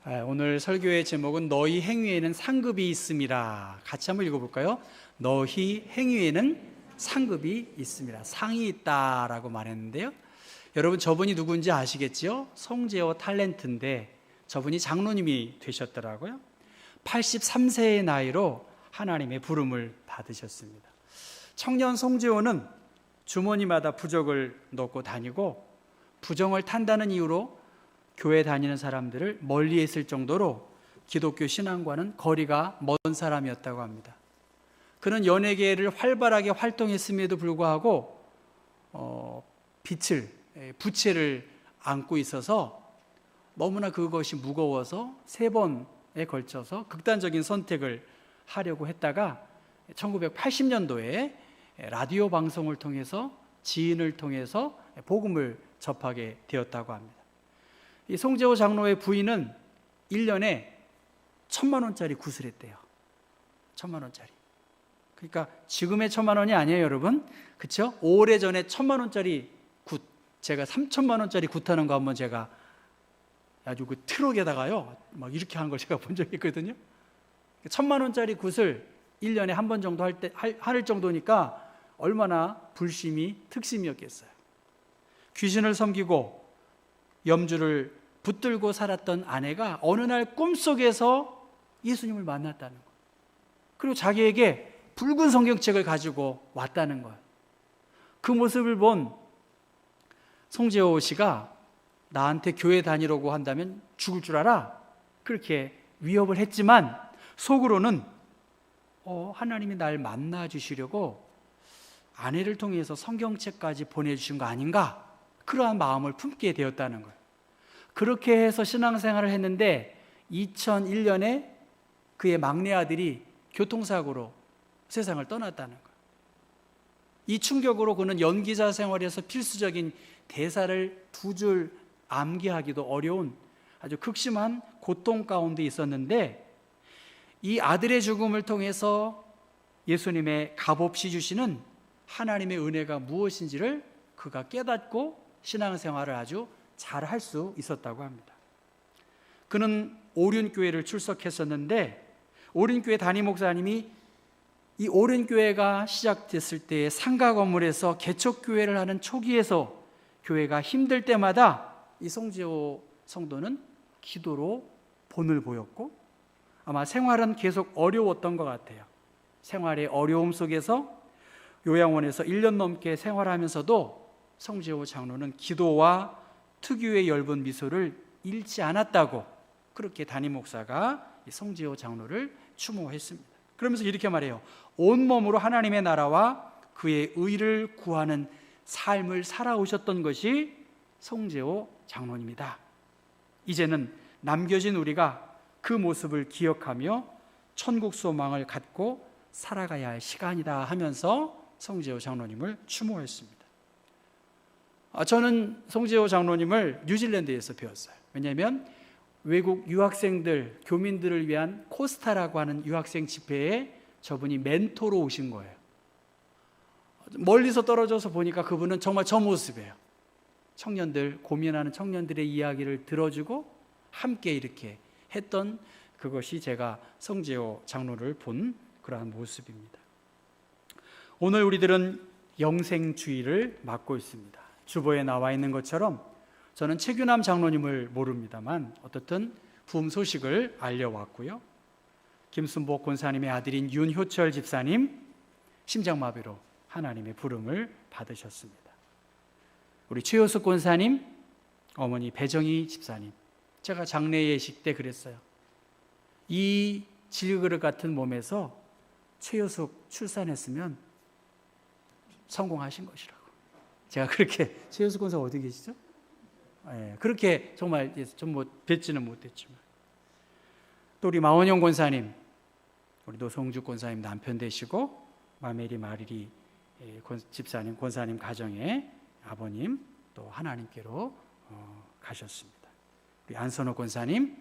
오늘 설교의 제목은 너희 행위에는 상급이 있음이라. 같이 한번 읽어볼까요? 너희 행위에는 상급이 있음이라. 상이 있다라고 말했는데요. 여러분, 저분이 누군지 아시겠죠? 송재호 탤런트인데 저분이 장로님이 되셨더라고요. 83세의 나이로 하나님의 부름을 받으셨습니다. 청년 송재호는 주머니마다 부적을 넣고 다니고 부정을 탄다는 이유로 교회 다니는 사람들을 멀리 했을 정도로 기독교 신앙과는 거리가 먼 사람이었다고 합니다. 그는 연예계를 활발하게 활동했음에도 불구하고 부채를 안고 있어서 너무나 그것이 무거워서 3번에 걸쳐서 극단적인 선택을 하려고 했다가 1980년도에 라디오 방송을 통해서 지인을 통해서 복음을 접하게 되었다고 합니다. 이 송재호 장로의 부인은 1년에 1,000만 원짜리 굿을 했대요. 1,000만 원짜리. 그러니까 지금의 1,000만 원이 아니에요, 여러분. 그렇죠? 오래전에 1,000만 원짜리 굿, 제가 3,000만 원짜리 굿하는 거 한번 제가 아주 그 트럭에다가요 막 이렇게 하는 걸 제가 본 적이 있거든요. 1,000만 원짜리 굿을 1년에 한 번 정도 할 정도니까 얼마나 불심이 특심이었겠어요. 귀신을 섬기고 염주를 붙들고 살았던 아내가 어느 날 꿈속에서 예수님을 만났다는 거예요. 그리고 자기에게 붉은 성경책을 가지고 왔다는 거예요. 그 모습을 본 송재호 씨가 나한테 교회 다니라고 한다면 죽을 줄 알아? 그렇게 위협을 했지만 속으로는 하나님이 날 만나 주시려고 아내를 통해서 성경책까지 보내주신 거 아닌가? 그러한 마음을 품게 되었다는 거예요. 그렇게 해서 신앙생활을 했는데 2001년에 그의 막내 아들이 교통사고로 세상을 떠났다는 거예요. 이 충격으로 그는 연기자 생활에서 필수적인 대사를 2줄 암기하기도 어려운 아주 극심한 고통 가운데 있었는데 이 아들의 죽음을 통해서 예수님의 값없이 주시는 하나님의 은혜가 무엇인지를 그가 깨닫고 신앙생활을 아주 잘 할 수 있었다고 합니다. 그는 오륜교회를 출석했었는데 오륜교회 담임 목사님이 이 오륜교회가 시작됐을 때 상가 건물에서 개척교회를 하는 초기에서 교회가 힘들 때마다 이 송재호 성도는 기도로 본을 보였고 아마 생활은 계속 어려웠던 것 같아요. 생활의 어려움 속에서 요양원에서 1년 넘게 생활하면서도 송재호 장로는 기도와 특유의 엷은 미소를 잃지 않았다고 그렇게 담임 목사가 송재호 장로를 추모했습니다. 그러면서 이렇게 말해요. 온몸으로 하나님의 나라와 그의 의를 구하는 삶을 살아오셨던 것이 송재호 장로님이다. 이제는 남겨진 우리가 그 모습을 기억하며 천국 소망을 갖고 살아가야 할 시간이다 하면서 송재호 장로님을 추모했습니다. 저는 송재호 장로님을 뉴질랜드에서 배웠어요. 왜냐하면 외국 유학생들, 교민들을 위한 코스타라고 하는 유학생 집회에 저분이 멘토로 오신 거예요. 멀리서 떨어져서 보니까 그분은 정말 저 모습이에요. 청년들, 고민하는 청년들의 이야기를 들어주고 함께 이렇게 했던 그것이 제가 송재호 장로를 본 그러한 모습입니다. 오늘 우리들은 영생주의를 맞고 있습니다. 주보에 나와 있는 것처럼 저는 최규남 장로님을 모릅니다만 어떻든 부흥 소식을 알려왔고요. 김순복 권사님의 아들인 윤효철 집사님 심장마비로 하나님의 부름을 받으셨습니다. 우리 최효숙 권사님, 어머니 배정희 집사님, 제가 장례 예식 때 그랬어요. 이 질그릇 같은 몸에서 최효숙 출산했으면 성공하신 것이라고. 제가 그렇게 최효숙 권사 어디 계시죠? 그렇게 정말 좀 뵙지는 못했지만 또 우리 마원영 권사님, 우리 노성주 권사님 남편 되시고 마메리 마리리 집사님 권사님 가정의 아버님 또 하나님께로 가셨습니다. 우리 안선호 권사님,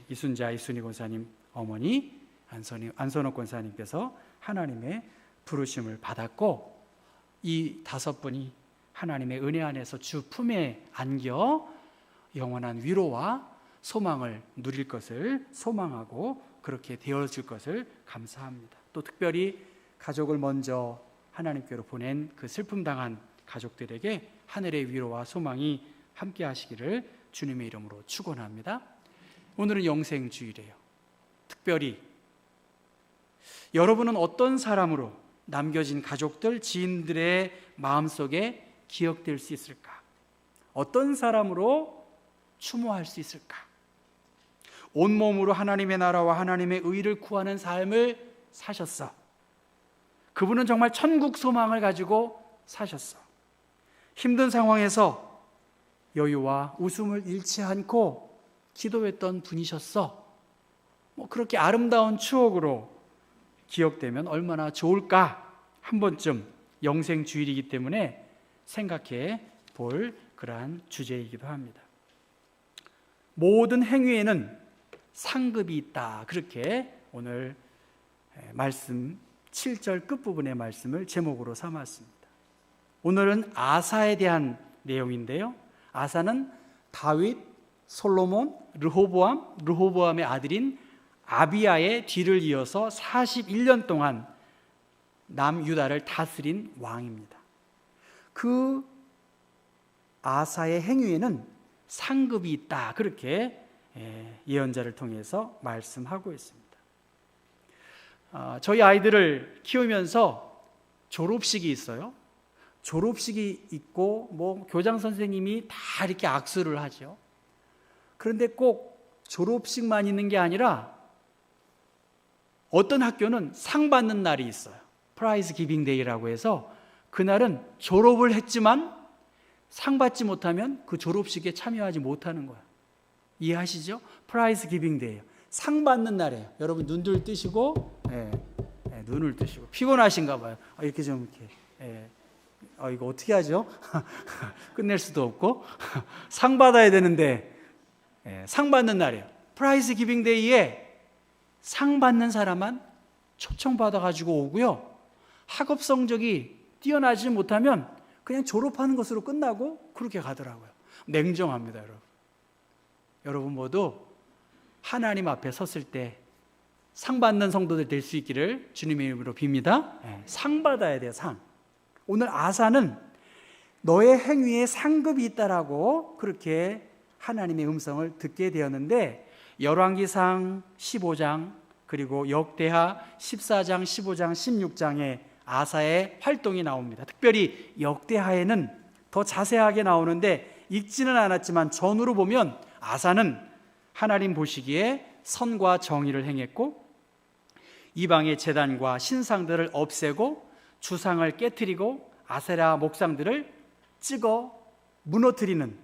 이순자 이순희 권사님 어머니 안선호 권사님께서 하나님의 부르심을 받았고 이 5분이 하나님의 은혜 안에서 주 품에 안겨 영원한 위로와 소망을 누릴 것을 소망하고 그렇게 되어질 것을 감사합니다. 또 특별히 가족을 먼저 하나님께로 보낸 그 슬픔 당한 가족들에게 하늘의 위로와 소망이 함께 하시기를 주님의 이름으로 축원합니다. 오늘은 영생주일이에요. 특별히 여러분은 어떤 사람으로 남겨진 가족들, 지인들의 마음속에 기억될 수 있을까? 어떤 사람으로 추모할 수 있을까? 온몸으로 하나님의 나라와 하나님의 의를 구하는 삶을 사셨어. 그분은 정말 천국 소망을 가지고 사셨어. 힘든 상황에서 여유와 웃음을 잃지 않고 기도했던 분이셨어. 그렇게 아름다운 추억으로 기억되면 얼마나 좋을까? 한 번쯤 영생주일이기 때문에 생각해 볼 그러한 주제이기도 합니다. 모든 행위에는 상급이 있다. 그렇게 오늘 말씀 7절 끝부분의 말씀을 제목으로 삼았습니다. 오늘은 아사에 대한 내용인데요. 아사는 다윗, 솔로몬, 르호보암의 아들인 아비야의 뒤를 이어서 41년 동안 남유다를 다스린 왕입니다. 그 아사의 행위에는 상급이 있다. 그렇게 예언자를 통해서 말씀하고 있습니다. 저희 아이들을 키우면서 졸업식이 있어요. 졸업식이 있고 교장 선생님이 다 이렇게 악수를 하죠. 그런데 꼭 졸업식만 있는 게 아니라 어떤 학교는 상 받는 날이 있어요. 프라이즈 기빙 데이라고 해서 그날은 졸업을 했지만 상 받지 못하면 그 졸업식에 참여하지 못하는 거예요. 이해하시죠? 프라이즈 기빙 데이예요. 상 받는 날이에요. 여러분 눈을 뜨시고 눈을 뜨시고 피곤하신가 봐요. 이렇게 좀 이렇게 이거 어떻게 하죠? 끝낼 수도 없고 상 받아야 되는데 상 받는 날이에요. 프라이즈 기빙 데이에 상 받는 사람만 초청받아 가지고 오고요. 학업 성적이 뛰어나지 못하면 그냥 졸업하는 것으로 끝나고 그렇게 가더라고요. 냉정합니다, 여러분. 여러분 모두 하나님 앞에 섰을 때 상 받는 성도들 될 수 있기를 주님의 이름으로 빕니다. 상 받아야 돼요, 상. 오늘 아사는 너의 행위에 상급이 있다라고 그렇게 하나님의 음성을 듣게 되었는데 열왕기상 15장 그리고 역대하 14장, 15장, 16장에 아사의 활동이 나옵니다. 특별히 역대하에는 더 자세하게 나오는데 읽지는 않았지만 전후로 보면 아사는 하나님 보시기에 선과 정의를 행했고 이방의 제단과 신상들을 없애고 주상을 깨트리고 아세라 목상들을 찍어 무너뜨리는,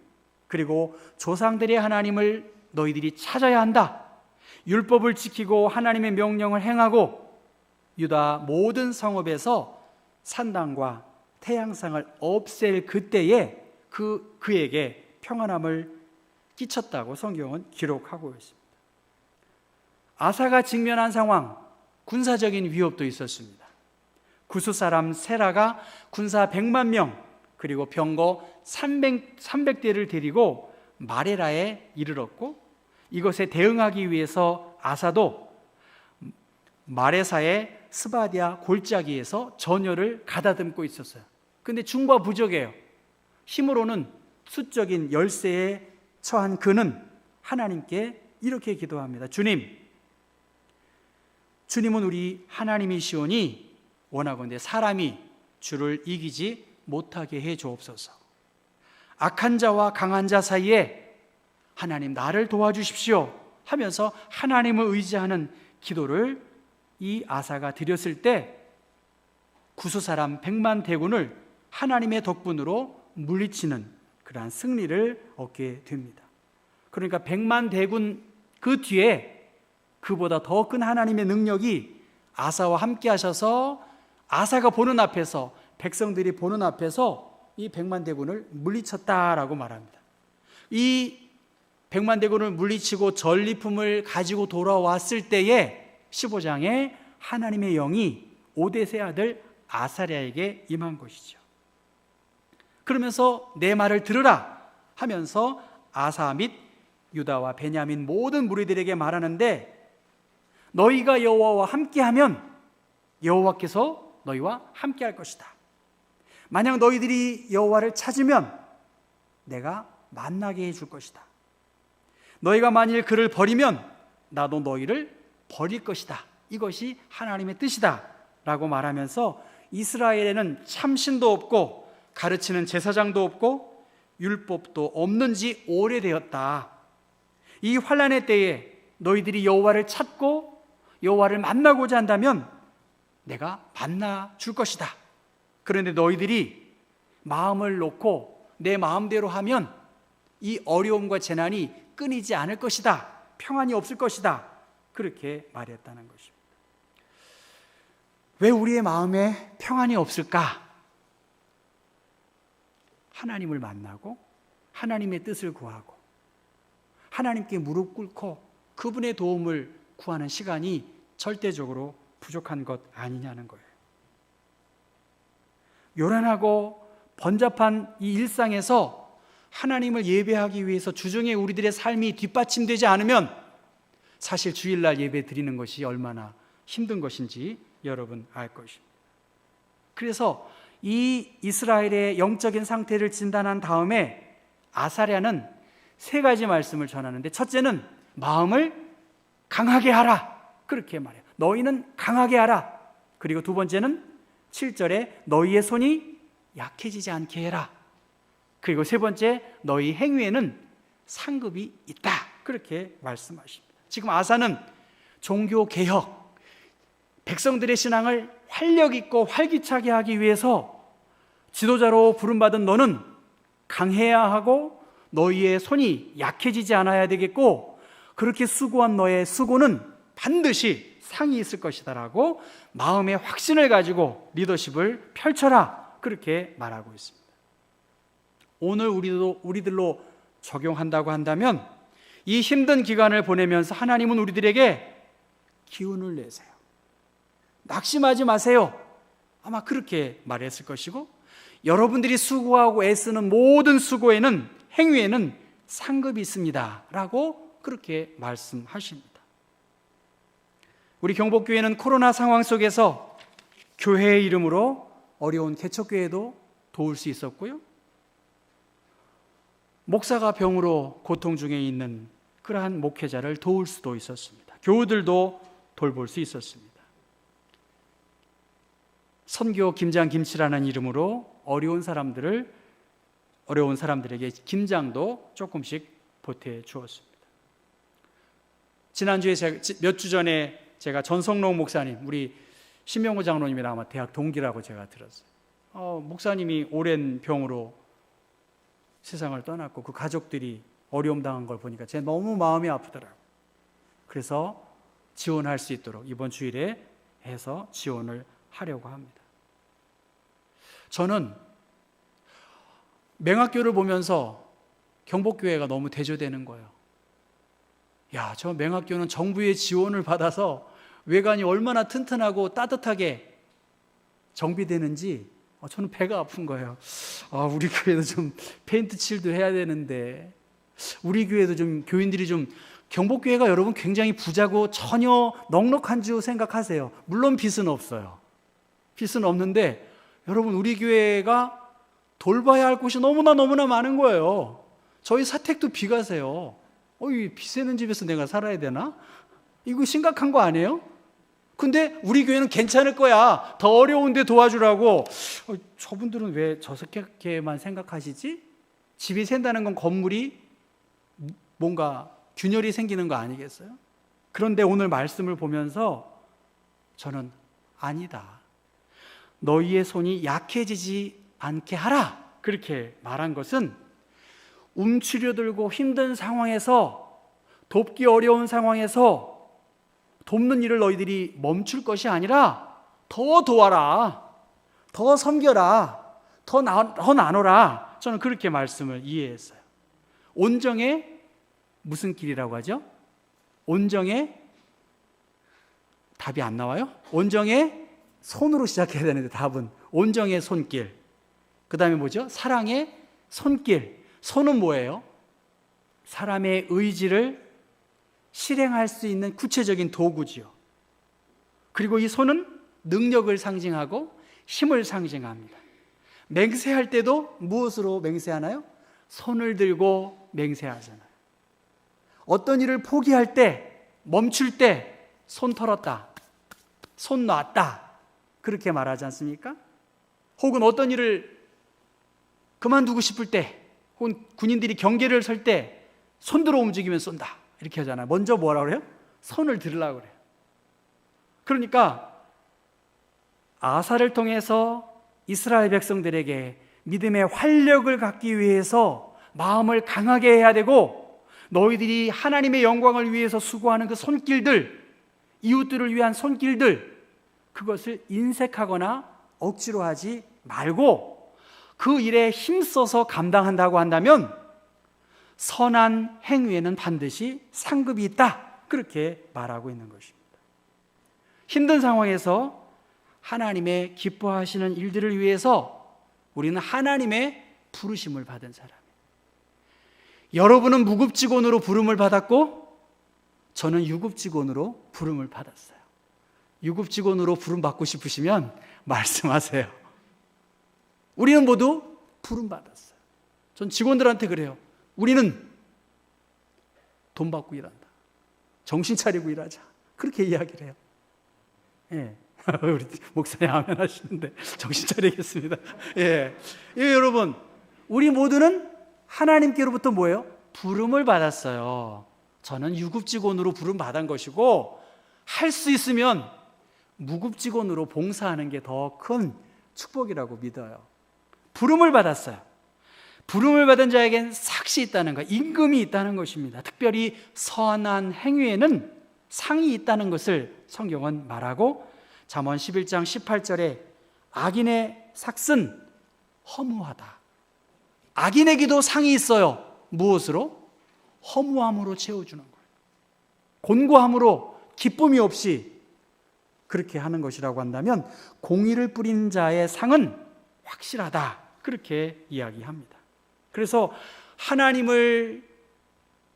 그리고 조상들의 하나님을 너희들이 찾아야 한다, 율법을 지키고 하나님의 명령을 행하고 유다 모든 성읍에서 산당과 태양상을 없앨 그때에 그에게 평안함을 끼쳤다고 성경은 기록하고 있습니다. 아사가 직면한 상황, 군사적인 위협도 있었습니다. 구스 사람 세라가 군사 100만 명 그리고 병거 300대를 데리고 마레라에 이르렀고 이것에 대응하기 위해서 아사도 마레사의 스바디아 골짜기에서 전열을 가다듬고 있었어요. 그런데 중과 부족해요. 힘으로는 수적인 열세에 처한 그는 하나님께 이렇게 기도합니다. 주님은 우리 하나님이시오니 원하건대 사람이 주를 이기지 못하게 해 주옵소서. 악한 자와 강한 자 사이에 하나님 나를 도와주십시오 하면서 하나님을 의지하는 기도를 이 아사가 드렸을 때 구스 사람 100만 대군을 하나님의 덕분으로 물리치는 그러한 승리를 얻게 됩니다. 그러니까 100만 대군 그 뒤에 그보다 더 큰 하나님의 능력이 아사와 함께 하셔서 아사가 보는 앞에서, 백성들이 보는 앞에서 이 100만 대군을 물리쳤다라고 말합니다. 이 100만 대군을 물리치고 전리품을 가지고 돌아왔을 때에 15장에 하나님의 영이 오뎃의 아들 아사랴에게 임한 것이죠. 그러면서 내 말을 들으라 하면서 아사 및 유다와 베냐민 모든 무리들에게 말하는데, 너희가 여호와와 함께하면 여호와께서 너희와 함께할 것이다. 만약 너희들이 여호와를 찾으면 내가 만나게 해줄 것이다. 너희가 만일 그를 버리면 나도 너희를 버릴 것이다. 이것이 하나님의 뜻이다 라고 말하면서 이스라엘에는 참신도 없고 가르치는 제사장도 없고 율법도 없는 지 오래되었다. 이 환난의 때에 너희들이 여호와를 찾고 여호와를 만나고자 한다면 내가 만나 줄 것이다. 그런데 너희들이 마음을 놓고 내 마음대로 하면 이 어려움과 재난이 끊이지 않을 것이다. 평안이 없을 것이다. 그렇게 말했다는 것입니다. 왜 우리의 마음에 평안이 없을까? 하나님을 만나고 하나님의 뜻을 구하고 하나님께 무릎 꿇고 그분의 도움을 구하는 시간이 절대적으로 부족한 것 아니냐는 거예요. 요란하고 번잡한 이 일상에서 하나님을 예배하기 위해서 주중에 우리들의 삶이 뒷받침되지 않으면 사실 주일날 예배 드리는 것이 얼마나 힘든 것인지 여러분 알 것입니다. 그래서 이 이스라엘의 영적인 상태를 진단한 다음에 아사랴는 세 가지 말씀을 전하는데, 첫째는 마음을 강하게 하라, 그렇게 말해요. 너희는 강하게 하라. 그리고 두 번째는 7절에 너희의 손이 약해지지 않게 해라. 그리고 세 번째, 너희 행위에는 상급이 있다, 그렇게 말씀하십니다. 지금 아사는 종교개혁, 백성들의 신앙을 활력 있고 활기차게 하기 위해서 지도자로 부름받은 너는 강해야 하고 너희의 손이 약해지지 않아야 되겠고, 그렇게 수고한 너의 수고는 반드시 상이 있을 것이다 라고 마음의 확신을 가지고 리더십을 펼쳐라, 그렇게 말하고 있습니다. 오늘 우리들로 적용한다고 한다면 이 힘든 기간을 보내면서 하나님은 우리들에게 기운을 내세요. 낙심하지 마세요. 아마 그렇게 말했을 것이고, 여러분들이 수고하고 애쓰는 모든 수고에는, 행위에는 상급이 있습니다 라고 그렇게 말씀하십니다. 우리 경복교회는 코로나 상황 속에서 교회의 이름으로 어려운 개척교회도 도울 수 있었고요, 목사가 병으로 고통 중에 있는 그러한 목회자를 도울 수도 있었습니다. 교우들도 돌볼 수 있었습니다. 선교 김장 김치라는 이름으로 어려운 사람들에게 김장도 조금씩 보태 주었습니다. 지난주에 몇 주 전에 제가 전성록 목사님, 우리 신명호 장로님이랑 아마 대학 동기라고 제가 들었어요. 목사님이 오랜 병으로 세상을 떠났고 그 가족들이 어려움 당한 걸 보니까 제가 너무 마음이 아프더라고요. 그래서 지원할 수 있도록 이번 주일에 해서 지원을 하려고 합니다. 저는 맹학교를 보면서 경복교회가 너무 대조되는 거예요. 야, 저 맹학교는 정부의 지원을 받아서 외관이 얼마나 튼튼하고 따뜻하게 정비되는지 저는 배가 아픈 거예요. 우리 교회도 좀 페인트 칠도 해야 되는데, 우리 교회도 좀 교인들이 좀, 경복교회가 여러분 굉장히 부자고 전혀 넉넉한 줄 생각하세요. 물론 빚은 없어요. 빚은 없는데 여러분, 우리 교회가 돌봐야 할 곳이 너무나 많은 거예요. 저희 사택도 비가세요. 이 빚세는 집에서 내가 살아야 되나? 이거 심각한 거 아니에요? 근데 우리 교회는 괜찮을 거야, 더 어려운데 도와주라고. 저분들은 왜 저렇게만 생각하시지? 집이 샌다는 건 건물이 뭔가 균열이 생기는 거 아니겠어요? 그런데 오늘 말씀을 보면서 저는 아니다, 너희의 손이 약해지지 않게 하라, 그렇게 말한 것은 움츠려들고 힘든 상황에서, 돕기 어려운 상황에서 돕는 일을 너희들이 멈출 것이 아니라 더 도와라, 더 섬겨라, 더 나눠라. 저는 그렇게 말씀을 이해했어요. 온정의 무슨 길이라고 하죠? 온정의 답이 안 나와요? 온정의 손으로 시작해야 되는데 답은 온정의 손길. 그 다음에 뭐죠? 사랑의 손길. 손은 뭐예요? 사람의 의지를 실행할 수 있는 구체적인 도구지요. 그리고 이 손은 능력을 상징하고 힘을 상징합니다. 맹세할 때도 무엇으로 맹세하나요? 손을 들고 맹세하잖아요. 어떤 일을 포기할 때, 멈출 때 손 털었다, 손 놨다, 그렇게 말하지 않습니까? 혹은 어떤 일을 그만두고 싶을 때, 혹은 군인들이 경계를 설 때 손들어 움직이면 쏜다, 이렇게 하잖아요. 먼저 뭐라 그래요? 손을 들으려고 그래요. 그러니까 아사를 통해서 이스라엘 백성들에게 믿음의 활력을 갖기 위해서 마음을 강하게 해야 되고, 너희들이 하나님의 영광을 위해서 수고하는 그 손길들, 이웃들을 위한 손길들, 그것을 인색하거나 억지로 하지 말고 그 일에 힘써서 감당한다고 한다면 선한 행위에는 반드시 상급이 있다, 그렇게 말하고 있는 것입니다. 힘든 상황에서 하나님의 기뻐하시는 일들을 위해서 우리는 하나님의 부르심을 받은 사람이에요. 여러분은 무급직원으로 부름을 받았고 저는 유급직원으로 부름을 받았어요. 유급직원으로 부름 받고 싶으시면 말씀하세요. 우리는 모두 부름 받았어요. 전 직원들한테 그래요. 우리는 돈 받고 일한다, 정신 차리고 일하자, 그렇게 이야기를 해요. 예. 우리 목사님 아멘 하시는데 정신 차리겠습니다. 예. 예, 여러분, 우리 모두는 하나님께로부터 뭐예요? 부름을 받았어요. 저는 유급직원으로 부름 받은 것이고, 할 수 있으면 무급직원으로 봉사하는 게 더 큰 축복이라고 믿어요. 부름을 받았어요. 부름을 받은 자에겐 삭시 있다는 것, 임금이 있다는 것입니다. 특별히 선한 행위에는 상이 있다는 것을 성경은 말하고, 잠언 11장 18절에 악인의 삭은 허무하다. 악인에게도 상이 있어요. 무엇으로? 허무함으로 채워주는 거예요. 곤고함으로, 기쁨이 없이 그렇게 하는 것이라고 한다면 공의를 뿌린 자의 상은 확실하다, 그렇게 이야기합니다. 그래서 하나님을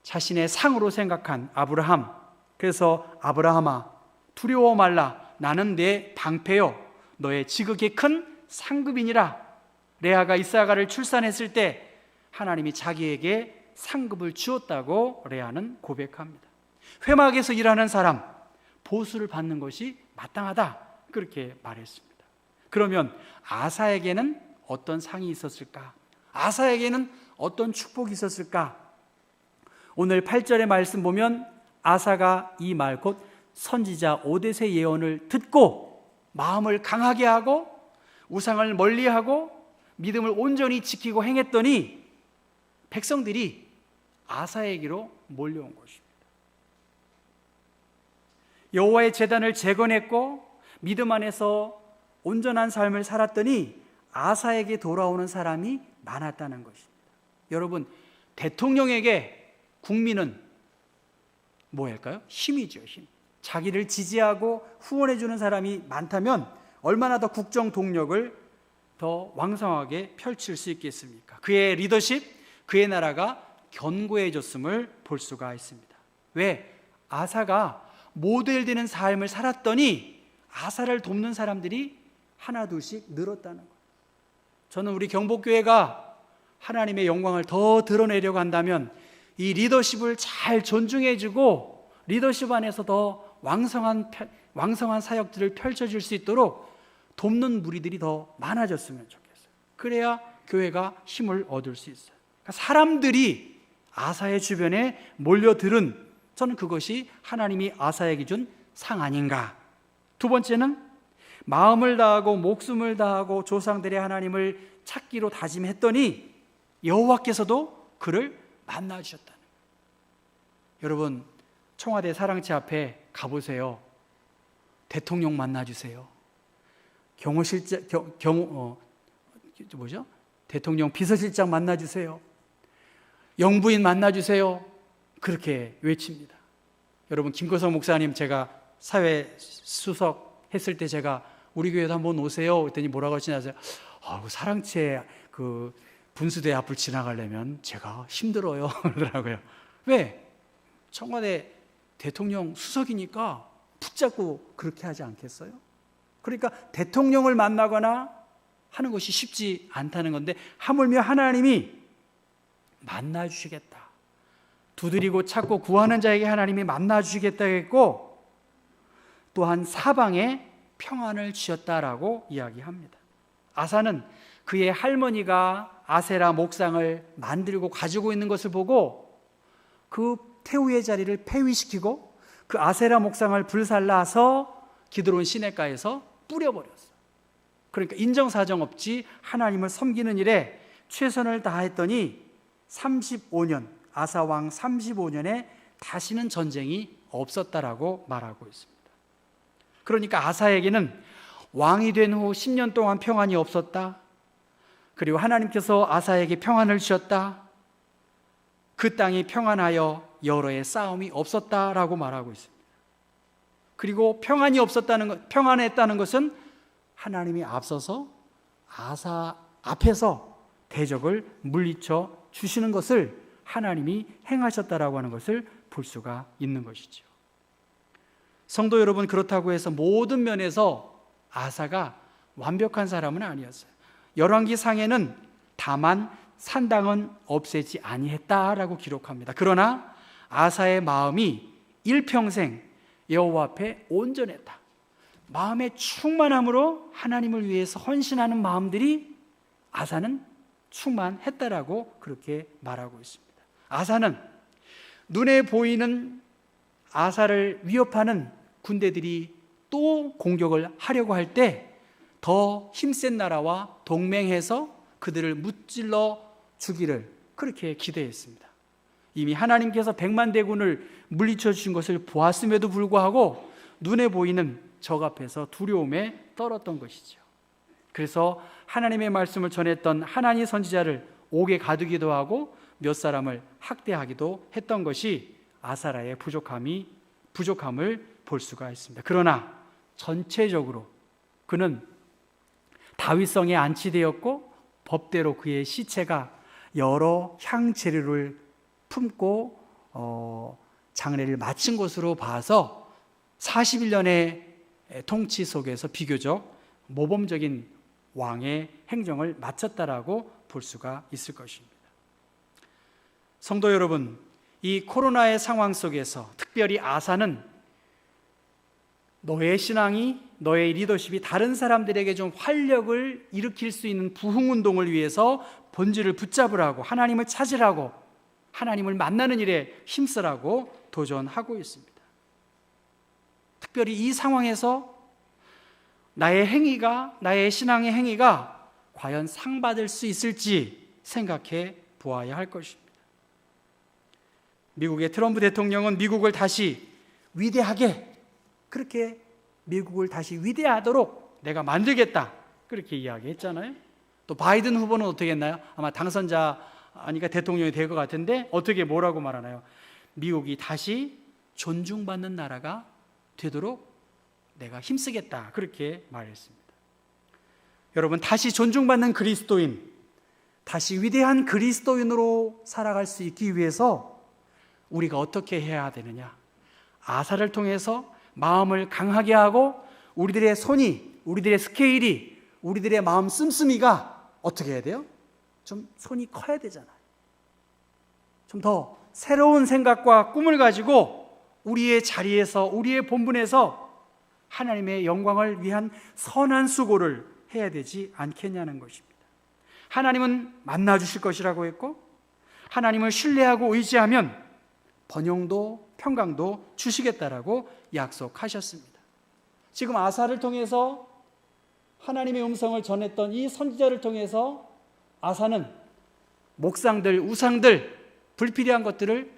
자신의 상으로 생각한 아브라함, 그래서 아브라함아 두려워 말라, 나는 내 방패요 너의 지극히 큰 상급이니라. 레아가 이사가를 출산했을 때 하나님이 자기에게 상급을 주었다고 레아는 고백합니다. 회막에서 일하는 사람, 보수를 받는 것이 마땅하다, 그렇게 말했습니다. 그러면 아사에게는 어떤 상이 있었을까? 아사에게는 어떤 축복이 있었을까? 오늘 8절의 말씀 보면 아사가 이 말, 곧 선지자 오뎃의 예언을 듣고 마음을 강하게 하고 우상을 멀리하고 믿음을 온전히 지키고 행했더니 백성들이 아사에게로 몰려온 것입니다. 여호와의 제단을 재건했고 믿음 안에서 온전한 삶을 살았더니 아사에게 돌아오는 사람이 많았다는 것입니다. 여러분, 대통령에게 국민은 뭐일까요? 힘이죠, 힘. 자기를 지지하고 후원해 주는 사람이 많다면 얼마나 더 국정 동력을 더 왕성하게 펼칠 수 있겠습니까? 그의 리더십, 그의 나라가 견고해졌음을 볼 수가 있습니다. 왜? 아사가 모델되는 삶을 살았더니 아사를 돕는 사람들이 하나 둘씩 늘었다는 거예요. 저는 우리 경복교회가 하나님의 영광을 더 드러내려고 한다면 이 리더십을 잘 존중해주고 리더십 안에서 더 왕성한 사역들을 펼쳐질 수 있도록 돕는 무리들이 더 많아졌으면 좋겠어요. 그래야 교회가 힘을 얻을 수 있어요. 그러니까 사람들이 아사의 주변에 몰려들은, 저는 그것이 하나님이 아사에게 준 상 아닌가. 두 번째는 마음을 다하고 목숨을 다하고 조상들의 하나님을 찾기로 다짐했더니 여호와께서도 그를 만나 주셨다는 거예요. 여러분, 청와대 사랑채 앞에 가보세요. 대통령 만나주세요. 대통령 비서실장 만나주세요. 영부인 만나주세요. 그렇게 외칩니다. 여러분, 김거성 목사님 제가 사회 수석 했을 때 제가 우리 교회도 한번 오세요 그랬더니 뭐라고 하시냐세요? 사랑채 그 분수대 앞을 지나가려면 제가 힘들어요 그러더라고요. 왜? 청와대 대통령 수석이니까 붙잡고 그렇게 하지 않겠어요? 그러니까 대통령을 만나거나 하는 것이 쉽지 않다는 건데, 하물며 하나님이 만나주시겠다, 두드리고 찾고 구하는 자에게 하나님이 만나주시겠다 했고, 또한 사방에 평안을 주셨다라고 이야기합니다. 아사는 그의 할머니가 아세라 목상을 만들고 가지고 있는 것을 보고 그 태우의 자리를 폐위시키고 그 아세라 목상을 불살라서 기드론 시내가에서 뿌려버렸어요. 그러니까 인정사정 없이 하나님을 섬기는 일에 최선을 다했더니 35년, 아사왕 35년에 다시는 전쟁이 없었다라고 말하고 있습니다. 그러니까 아사에게는 왕이 된 후 10년 동안 평안이 없었다, 그리고 하나님께서 아사에게 평안을 주셨다, 그 땅이 평안하여 여러의 싸움이 없었다라고 말하고 있습니다. 그리고 평안이 없었다는 것, 평안했다는 것은 하나님이 앞서서 아사 앞에서 대적을 물리쳐 주시는 것을 하나님이 행하셨다라고 하는 것을 볼 수가 있는 것이죠. 성도 여러분, 그렇다고 해서 모든 면에서 아사가 완벽한 사람은 아니었어요. 열왕기 상에는 다만 산당은 없애지 아니했다라고 기록합니다. 그러나 아사의 마음이 일평생 여호와 앞에 온전했다, 마음의 충만함으로 하나님을 위해서 헌신하는 마음들이 아사는 충만했다라고 그렇게 말하고 있습니다. 아사는 눈에 보이는 아사를 위협하는 군대들이 또 공격을 하려고 할 때 더 힘센 나라와 동맹해서 그들을 무찔러 주기를 그렇게 기대했습니다. 이미 하나님께서 100만 대군을 물리쳐 주신 것을 보았음에도 불구하고 눈에 보이는 적 앞에서 두려움에 떨었던 것이죠. 그래서 하나님의 말씀을 전했던 하나니 선지자를 옥에 가두기도 하고 몇 사람을 학대하기도 했던 것이 아사라의 부족함을 볼 수가 있습니다. 그러나 전체적으로 그는 다윗성에 안치되었고 법대로 그의 시체가 여러 향재료를 품고 장례를 마친 것으로 봐서 41년의 통치 속에서 비교적 모범적인 왕의 행정을 마쳤다라고 볼 수가 있을 것입니다. 성도 여러분, 이 코로나의 상황 속에서 특별히 아사는 너의 신앙이, 너의 리더십이 다른 사람들에게 좀 활력을 일으킬 수 있는 부흥운동을 위해서 본질을 붙잡으라고, 하나님을 찾으라고, 하나님을 만나는 일에 힘쓰라고 도전하고 있습니다. 특별히 이 상황에서 나의 행위가, 나의 신앙의 행위가 과연 상받을 수 있을지 생각해 보아야 할 것입니다. 미국의 트럼프 대통령은 미국을 다시 위대하게, 그렇게 미국을 다시 위대하도록 내가 만들겠다, 그렇게 이야기했잖아요. 또 바이든 후보는 어떻게 했나요? 아마 당선자 아니까 대통령이 될 것 같은데 어떻게 뭐라고 말하나요? 미국이 다시 존중받는 나라가 되도록 내가 힘쓰겠다, 그렇게 말했습니다. 여러분, 다시 존중받는 그리스도인, 다시 위대한 그리스도인으로 살아갈 수 있기 위해서 우리가 어떻게 해야 되느냐? 아사를 통해서 마음을 강하게 하고 우리들의 손이, 우리들의 스케일이, 우리들의 마음 씀씀이가 어떻게 해야 돼요? 좀 손이 커야 되잖아요. 좀 더 새로운 생각과 꿈을 가지고 우리의 자리에서, 우리의 본분에서 하나님의 영광을 위한 선한 수고를 해야 되지 않겠냐는 것입니다. 하나님은 만나 주실 것이라고 했고, 하나님을 신뢰하고 의지하면 번영도 평강도 주시겠다라고 약속하셨습니다. 지금 아사를 통해서 하나님의 음성을 전했던 이 선지자를 통해서 아사는 목상들, 우상들, 불필요한 것들을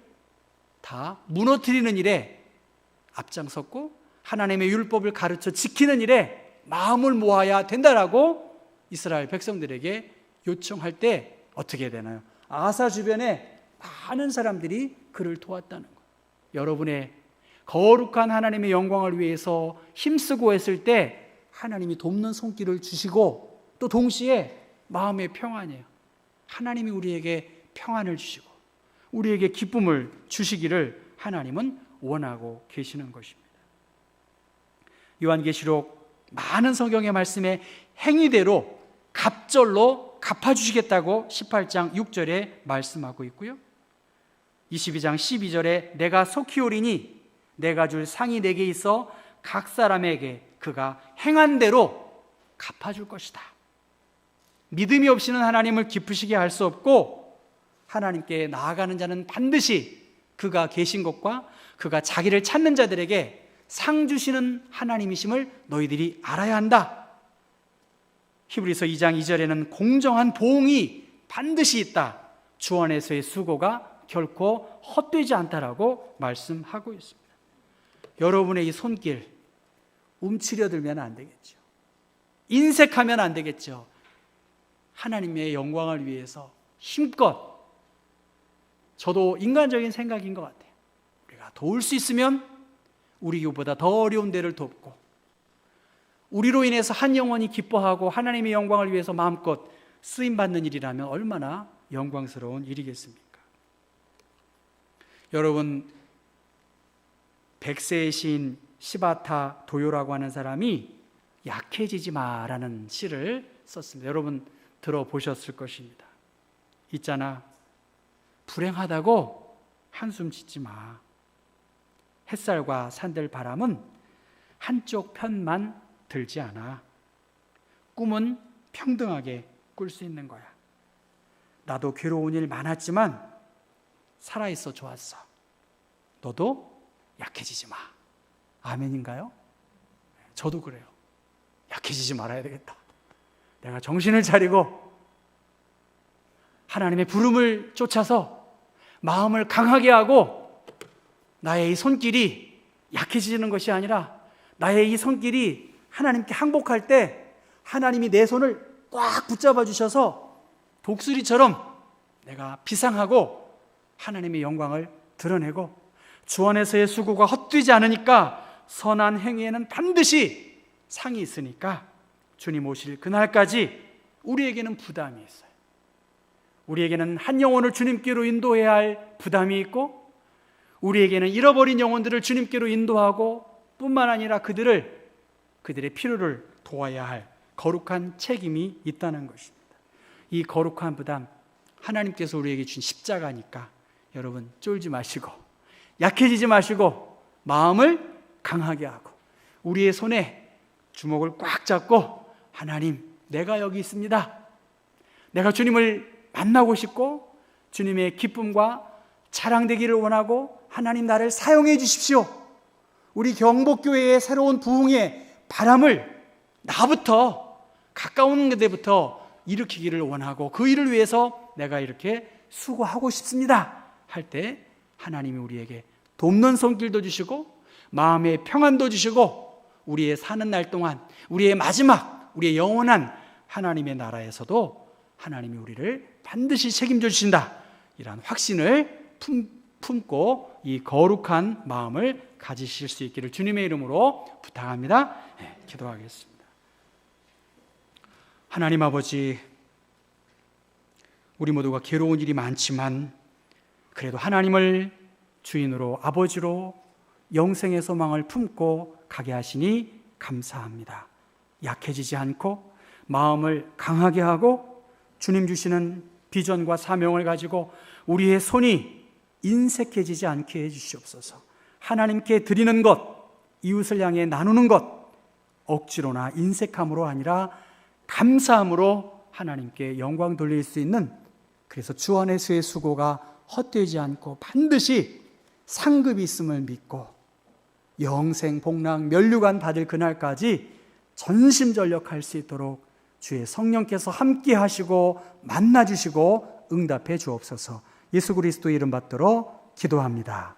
다 무너뜨리는 일에 앞장섰고 하나님의 율법을 가르쳐 지키는 일에 마음을 모아야 된다라고 이스라엘 백성들에게 요청할 때 어떻게 되나요? 아사 주변에 많은 사람들이 그를 도왔다는 거예요. 여러분의 거룩한 하나님의 영광을 위해서 힘쓰고 했을 때 하나님이 돕는 손길을 주시고, 또 동시에 마음의 평안이에요. 하나님이 우리에게 평안을 주시고 우리에게 기쁨을 주시기를 하나님은 원하고 계시는 것입니다. 요한계시록 많은 성경의 말씀에 행위대로 갑절로 갚아주시겠다고 18장 6절에 말씀하고 있고요, 22장 12절에 내가 속히 오리니 내가 줄 상이 내게 있어 각 사람에게 그가 행한 대로 갚아줄 것이다. 믿음이 없이는 하나님을 기쁘시게 할 수 없고, 하나님께 나아가는 자는 반드시 그가 계신 것과 그가 자기를 찾는 자들에게 상 주시는 하나님이심을 너희들이 알아야 한다. 히브리서 2장 2절에는 공정한 보응이 반드시 있다. 주 안에서의 수고가 결코 헛되지 않다라고 말씀하고 있습니다. 여러분의 이 손길 움츠려들면 안 되겠죠. 인색하면 안 되겠죠. 하나님의 영광을 위해서 힘껏, 저도 인간적인 생각인 것 같아요, 우리가 도울 수 있으면 우리보다 더 어려운 데를 돕고, 우리로 인해서 한 영혼이 기뻐하고 하나님의 영광을 위해서 마음껏 쓰임받는 일이라면 얼마나 영광스러운 일이겠습니까? 여러분, 백세의 시인 시바타 도요라고 하는 사람이 약해지지 마라는 시를 썼습니다. 여러분 들어보셨을 것입니다. 있잖아, 불행하다고 한숨 짓지 마. 햇살과 산들 바람은 한쪽 편만 들지 않아. 꿈은 평등하게 꿀 수 있는 거야. 나도 괴로운 일 많았지만 살아있어 좋았어. 너도 약해지지 마. 아멘인가요? 저도 그래요. 약해지지 말아야 되겠다. 내가 정신을 차리고 하나님의 부름을 쫓아서 마음을 강하게 하고, 나의 이 손길이 약해지는 것이 아니라 나의 이 손길이 하나님께 항복할 때 하나님이 내 손을 꽉 붙잡아 주셔서 독수리처럼 내가 비상하고 하나님의 영광을 드러내고, 주 안에서의 수고가 헛되지 않으니까 선한 행위에는 반드시 상이 있으니까 주님 오실 그날까지 우리에게는 부담이 있어요. 우리에게는 한 영혼을 주님께로 인도해야 할 부담이 있고, 우리에게는 잃어버린 영혼들을 주님께로 인도하고 뿐만 아니라 그들의 필요를 도와야 할 거룩한 책임이 있다는 것입니다. 이 거룩한 부담, 하나님께서 우리에게 준 십자가니까 여러분 쫄지 마시고 약해지지 마시고 마음을 강하게 하고 우리의 손에 주먹을 꽉 잡고, 하나님, 내가 여기 있습니다. 내가 주님을 만나고 싶고 주님의 기쁨과 자랑되기를 원하고, 하나님 나를 사용해 주십시오. 우리 경복교회의 새로운 부흥의 바람을 나부터, 가까운 데부터 일으키기를 원하고 그 일을 위해서 내가 이렇게 수고하고 싶습니다 할 때 하나님이 우리에게 돕는 손길도 주시고 마음의 평안도 주시고, 우리의 사는 날 동안 우리의 마지막, 우리의 영원한 하나님의 나라에서도 하나님이 우리를 반드시 책임져 주신다, 이러한 확신을 품고 이 거룩한 마음을 가지실 수 있기를 주님의 이름으로 부탁합니다. 기도하겠습니다. 하나님 아버지, 우리 모두가 괴로운 일이 많지만 그래도 하나님을 주인으로, 아버지로 영생의 소망을 품고 가게 하시니 감사합니다. 약해지지 않고 마음을 강하게 하고 주님 주시는 비전과 사명을 가지고 우리의 손이 인색해지지 않게 해주시옵소서. 하나님께 드리는 것, 이웃을 향해 나누는 것, 억지로나 인색함으로 아니라 감사함으로 하나님께 영광 돌릴 수 있는, 그래서 주 안에서의 수고가 헛되지 않고 반드시 상급이 있음을 믿고 영생, 복락, 면류관 받을 그날까지 전심전력할 수 있도록 주의 성령께서 함께 하시고 만나 주시고 응답해 주옵소서. 예수 그리스도 이름 받들어 기도합니다.